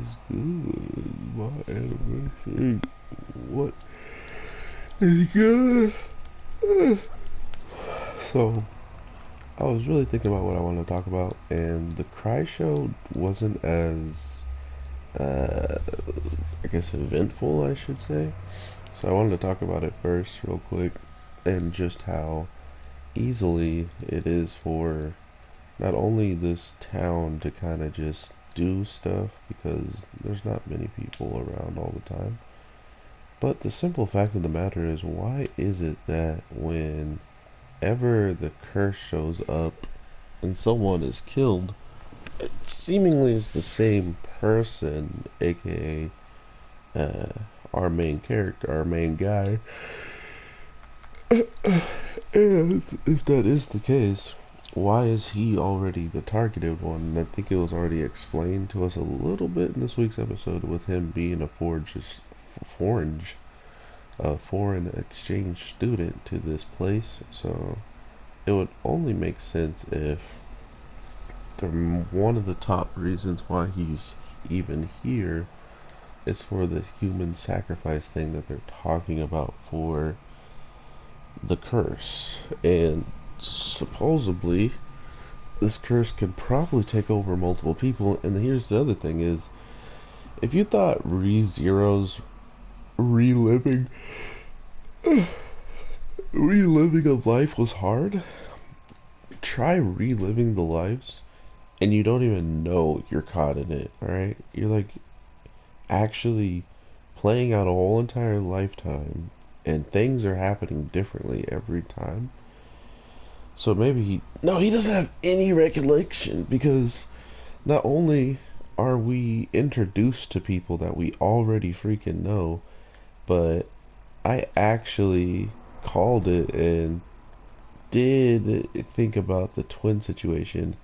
is good? My anniversary. What is good? So, I was really thinking about what I wanted to talk about, and the Cry Show wasn't as, uh, I guess, eventful, I should say. So, I wanted to talk about it first, real quick, and just how easily it is for not only this town to kind of just do stuff because there's not many people around all the time. But the simple fact of the matter is, why is it that whenever the curse shows up and someone is killed, it seemingly is the same person, aka our main character, our main guy. And if that is the case, why is he already the targeted one? And I think it was already explained to us a little bit in this week's episode with him being foreign, a foreign exchange student to this place. So it would only make sense if one of the top reasons why he's even here is for this human sacrifice thing that they're talking about for the curse. And supposedly this curse can probably take over multiple people. And here's the other thing is, if you thought ReZero's reliving reliving of life was hard, try reliving the lives and you don't even know you're caught in it. Alright, you're like actually playing out a whole entire lifetime and things are happening differently every time. So maybe he doesn't have any recollection, because not only are we introduced to people that we already freaking know, but I actually called it and did think about the twin situation,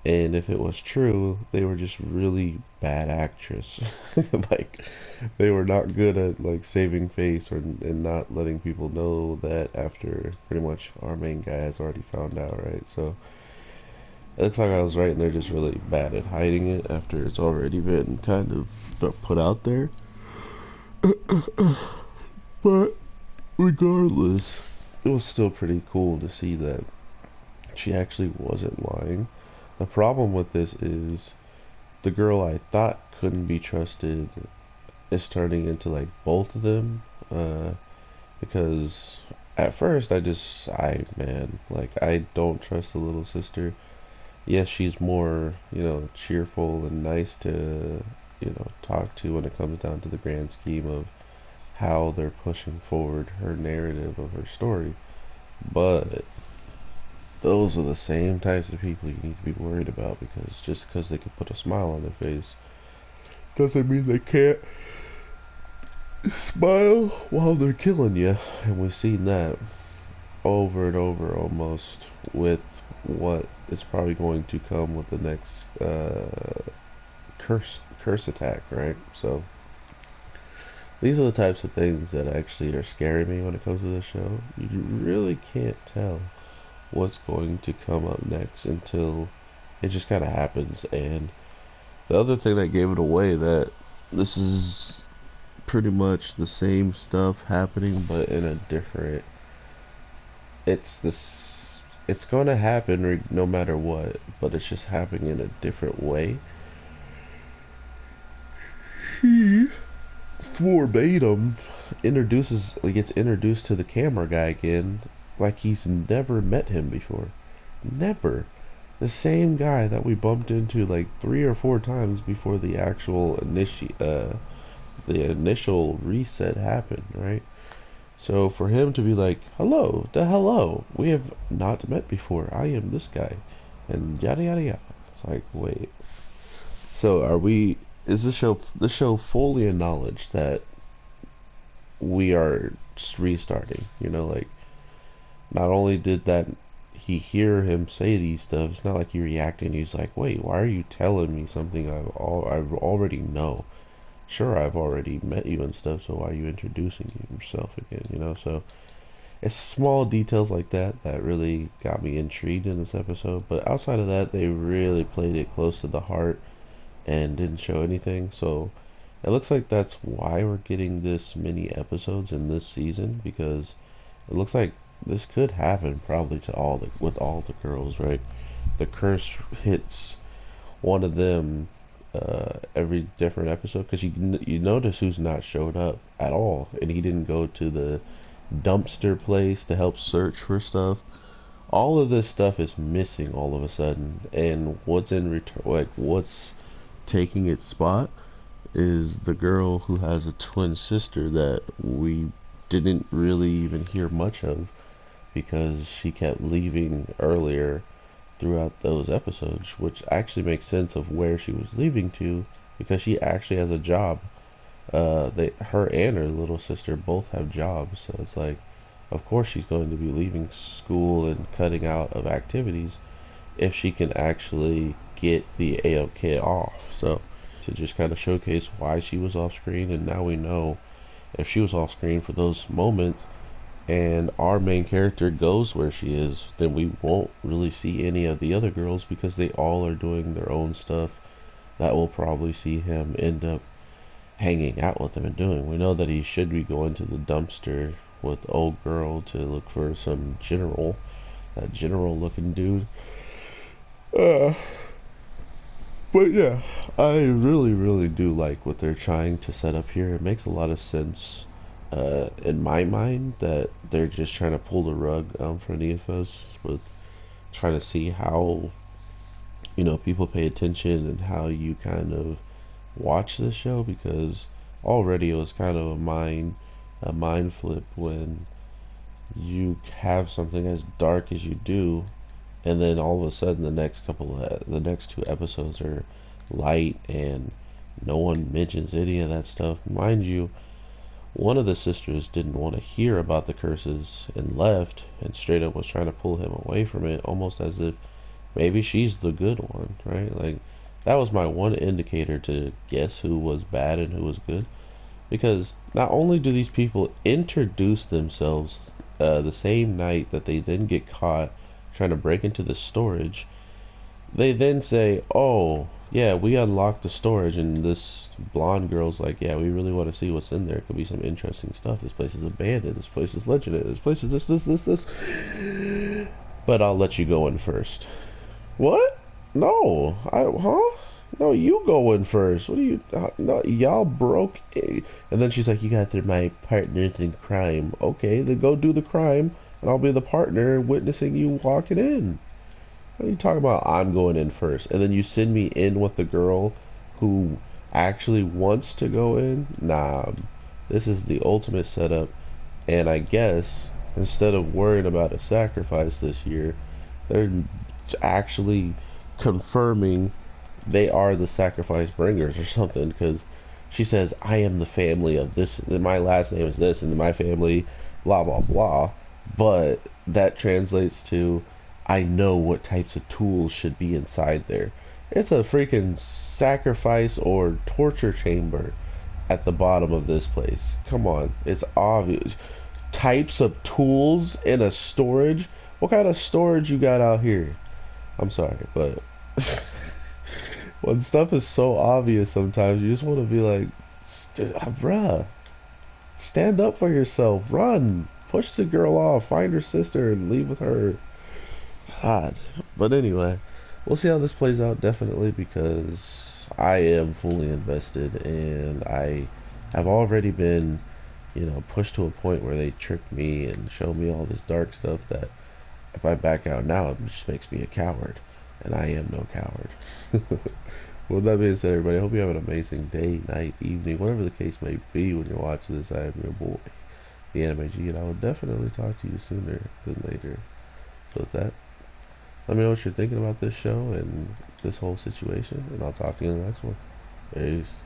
and if it was true, they were just really bad actress. Like, they were not good at like saving face and not letting people know that after pretty much our main guy has already found out, right? So it looks like I was right, and they're just really bad at hiding it after it's already been kind of put out there. But regardless, it was still pretty cool to see that she actually wasn't lying. The problem with this is the girl I thought couldn't be trusted is turning into like both of them. Because at first man, like, I don't trust the little sister. Yes, she's more, cheerful and nice to, talk to when it comes down to the grand scheme of how they're pushing forward her narrative of her story. But those are the same types of people you need to be worried about, because just because they can put a smile on their face doesn't mean they can't smile while they're killing you. And we've seen that over and over almost with what is probably going to come with the next curse attack, right? So these are the types of things that actually are scaring me when it comes to this show. You really can't tell what's going to come up next until it just kind of happens. And the other thing that gave it away, that this is pretty much the same stuff happening but in a different, it's going to happen no matter what, but it's just happening in a different way. He verbatim gets introduced to the camera guy again like he's never met him before. Never. The same guy that we bumped into like 3 or 4 times before the actual the initial reset happened, right? So for him to be like, hello, we have not met before, I am this guy, and yada yada yada. It's like, wait. So is the show fully acknowledged that we are restarting? Like, not only did that he hear him say these stuff, it's not like he reacted and he's like, wait, why are you telling me something I've already know? Sure, I've already met you and stuff, so why are you introducing yourself again? So it's small details like that that really got me intrigued in this episode. But outside of that, they really played it close to the heart and didn't show anything. So it looks like that's why we're getting this many episodes in this season, because it looks like this could happen probably to all the with all the girls, right? The curse hits one of them every different episode, because you notice who's not showed up at all, and he didn't go to the dumpster place to help search for stuff. All of this stuff is missing all of a sudden, and what's in return, like what's taking its spot, is the girl who has a twin sister that we didn't really even hear much of, because she kept leaving earlier throughout those episodes, which actually makes sense of where she was leaving to, because she actually has a job. Her and her little sister both have jobs, so it's like, of course she's going to be leaving school and cutting out of activities if she can actually get the AOK off. So to just kind of showcase why she was off screen, and now we know if she was off screen for those moments and our main character goes where she is, then we won't really see any of the other girls, because they all are doing their own stuff that will probably see him end up hanging out with them and doing. We know that he should be going to the dumpster with the old girl to look for some general, that general looking dude. Uh, but yeah, I really do like what they're trying to set up here. It makes a lot of sense in my mind that they're just trying to pull the rug from underneath us, with trying to see how, people pay attention and how you kind of watch this show, because already it was kind of a mind flip when you have something as dark as you do, and then all of a sudden the next two episodes are light, and no one mentions any of that stuff. Mind you, one of the sisters didn't want to hear about the curses and left, and straight up was trying to pull him away from it, almost as if maybe she's the good one, right? Like, that was my one indicator to guess who was bad and who was good, because not only do these people introduce themselves the same night that they then get caught trying to break into the storage, they then say, "Oh, yeah, we unlocked the storage," and this blonde girl's like, "Yeah, we really want to see what's in there. It could be some interesting stuff. This place is abandoned. This place is legendary. This place is this. But I'll let you go in first." What? No, huh? No, you go in first. What are you? No, y'all broke. And then she's like, "You guys are my partners in crime." Okay, then go do the crime, and I'll be the partner witnessing you walking in. What are you talking about? I'm going in first, and then you send me in with the girl who actually wants to go in? Nah, this is the ultimate setup. And I guess instead of worrying about a sacrifice this year, they're actually confirming they are the sacrifice bringers or something, because she says, "I am the family of this, and my last name is this, and my family blah blah blah," but that translates to, "I know what types of tools should be inside there." It's a freaking sacrifice or torture chamber at the bottom of this place. Come on, it's obvious. Types of tools in a storage? What kind of storage you got out here? I'm sorry, but when stuff is so obvious, sometimes you just want to be like, bruh, stand up for yourself, run, push the girl off, find her sister, and leave with her. God. But anyway, we'll see how this plays out, definitely, because I am fully invested, and I have already been, pushed to a point where they tricked me and showed me all this dark stuff that if I back out now, it just makes me a coward, and I am no coward. Well, with that being said, everybody, I hope you have an amazing day, night, evening, whatever the case may be when you're watching this. I am your boy, the Anime G, and I will definitely talk to you sooner than later. So with that, let me know what you're thinking about this show and this whole situation, and I'll talk to you in the next one. Peace.